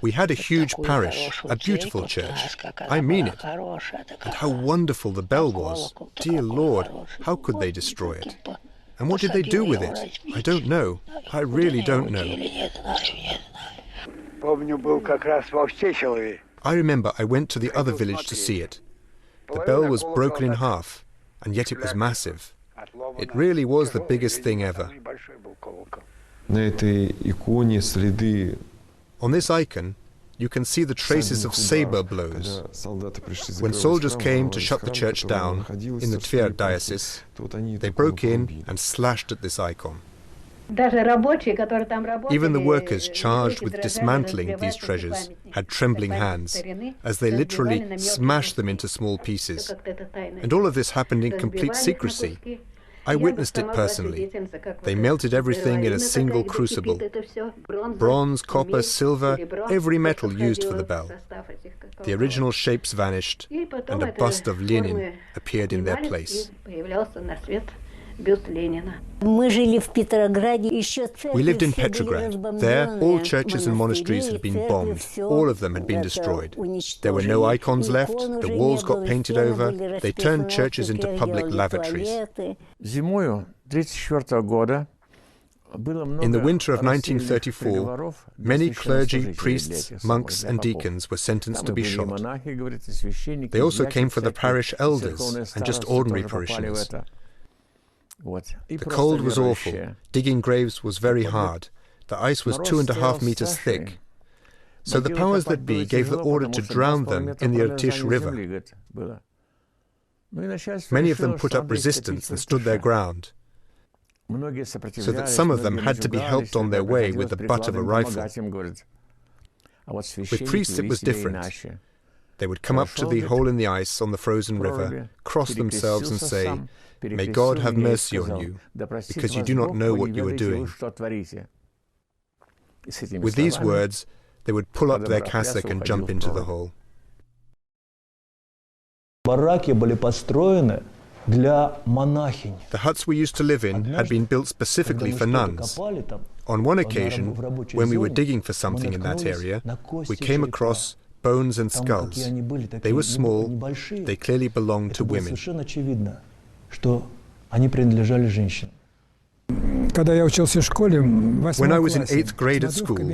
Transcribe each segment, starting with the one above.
We had a huge parish, a beautiful church. I mean it. And how wonderful the bell was. Dear Lord, how could they destroy it? And what did they do with it? I don't know. I really don't know. I remember I went to the other village to see it. The bell was broken in half, and yet it was massive. It really was the biggest thing ever. On this icon, you can see the traces of saber blows. When soldiers came to shut the church down in the Tver diocese, they broke in and slashed at this icon. Even the workers charged with dismantling these treasures had trembling hands, as they literally smashed them into small pieces. And all of this happened in complete secrecy. I witnessed it personally. They melted everything in a single crucible. Bronze, copper, silver, every metal used for the bell. The original shapes vanished, and a bust of Lenin appeared in their place. We lived in Petrograd. There, all churches and monasteries had been bombed. All of them had been destroyed. There were no icons left, the walls got painted over, they turned churches into public lavatories. In the winter of 1934, many clergy, priests, monks and deacons were sentenced to be shot. They also came for the parish elders and just ordinary parishioners. The cold was awful. Digging graves was very hard. The ice was 2.5 meters thick. So the powers that be gave the order to drown them in the Irtysh River. Many of them put up resistance and stood their ground, so that some of them had to be helped on their way with the butt of a rifle. With priests it was different. They would come up to the hole in the ice on the frozen river, cross themselves and say, "May God have mercy on you, because you do not know what you are doing." With these words, they would pull up their cassock and jump into the hole. The huts we used to live in had been built specifically for nuns. On one occasion, when we were digging for something in that area, we came across bones and skulls. They were small, they clearly belonged to women. When I was in 8th grade at school,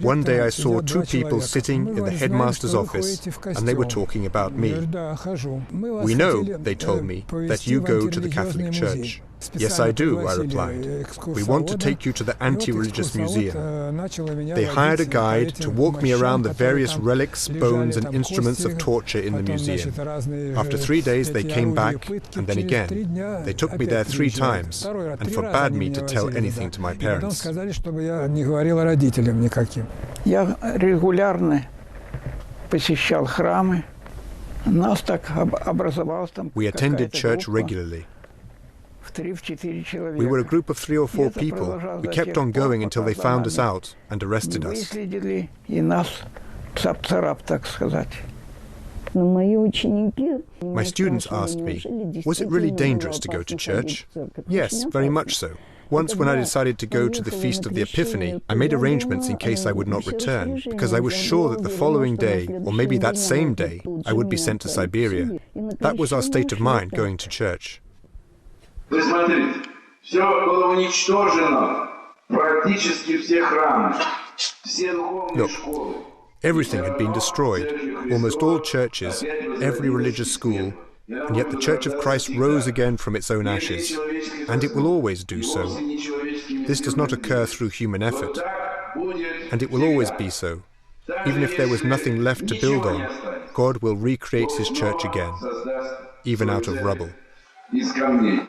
one day I saw two people sitting in the headmaster's office, and they were talking about me. "We know," they told me, "that you go to the Catholic Church." "Yes, I do," I replied. "We want to take you to the anti-religious museum." They hired a guide to walk me around the various relics, bones and instruments of torture in the museum. After 3 days they came back, and then again. They took me there 3 times and forbade me to tell anything to my parents. We attended church regularly. We were a group of 3 or 4 people. We kept on going until they found us out and arrested us. My students asked me, "Was it really dangerous to go to church?" Yes, very much so. Once when I decided to go to the Feast of the Epiphany, I made arrangements in case I would not return, because I was sure that the following day, or maybe that same day, I would be sent to Siberia. That was our state of mind going to church. Вы смотрите, все было уничтожено, практически все храмы, все духовные школы. Everything had been destroyed, almost all churches, every religious school, and yet the Church of Christ rose again from its own ashes, and it will always do so. This does not occur through human effort, and it will always be so. Even if there was nothing left to build on, God will recreate His church again, even out of rubble. Из камней.